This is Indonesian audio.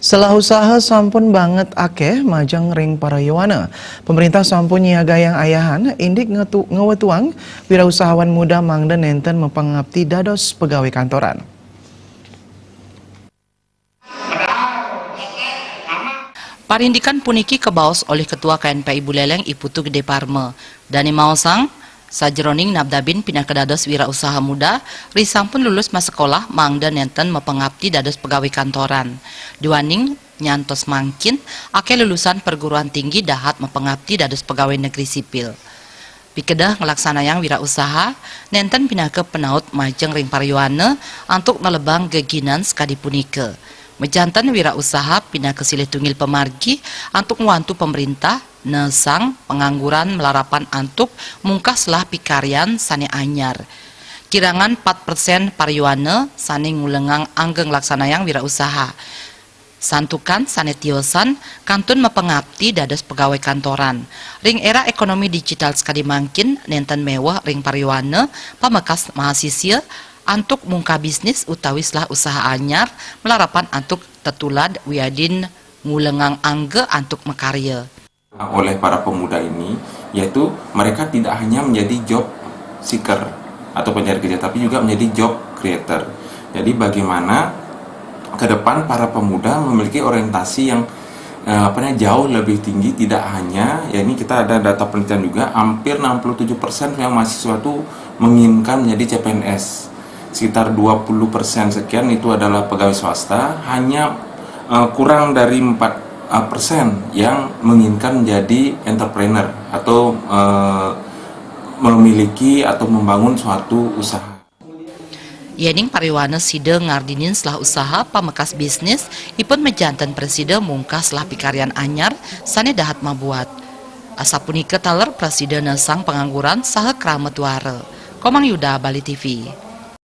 Setelah usaha sampun banget akeh majang ring para Yowana. Pemerintah sampun nyiaga yang ayahan indik ngewetuang wirausahawan muda mangda nenten mempengabdi dados pegawai kantoran. Parindikan puniki kebaos oleh Ketua KNPI Buleleng Iputu Gede Parme. Dani Maosang, sajroning nabdabin pindah ke dados wirausaha muda, risang pun lulus mas sekolah mangda nenten mempengabdi dados pegawai kantoran. Diwaning nyantos mangkin, ake lulusan perguruan tinggi dahat mempengabdi dados pegawai negeri sipil. Pikedah ngelaksanayang wirausaha, nenten pindah ke penaut majeng ring paryoane antuk nelebang geginan sekadi punike. Mejantan wirausaha pindah ke silih tungil pemargi antuk ngewantu pemerintah nesang pengangguran melarapan antuk mungkaslah pikarian sane anyar. Kirangan 4% paryoane sane ngulengang anggeng laksanayang wirausaha. Santukan sane tiosan kantun mepengabdi dados pegawai kantoran. Ring era ekonomi digital sekali mangkin nenten mewah ring paryoane pamekas mahasiswa antuk mungka bisnis utawislah usaha anyar melarapan antuk tetulad wiadin ngulengang angge antuk mekarya. Oleh para pemuda ini, yaitu mereka tidak hanya menjadi job seeker atau pencari kerja, tapi juga menjadi job creator. Jadi bagaimana ke depan para pemuda memiliki orientasi yang jauh lebih tinggi, tidak hanya, ya ini kita ada data penelitian juga, hampir 67% yang mahasiswa itu menginginkan menjadi CPNS. Sekitar 20% sekian itu adalah pegawai swasta, hanya kurang dari 4% yang menginginkan menjadi entrepreneur atau memiliki atau membangun suatu usaha. Yening pariwana side ngardinin setelah usaha pamekas bisnis ipun mejantan presiden mungkas setelah pikarian anyar sane dahat mabuat. Asapunika taler presiden nesang pengangguran saha kramet ware. Komang Yuda, Bali TV.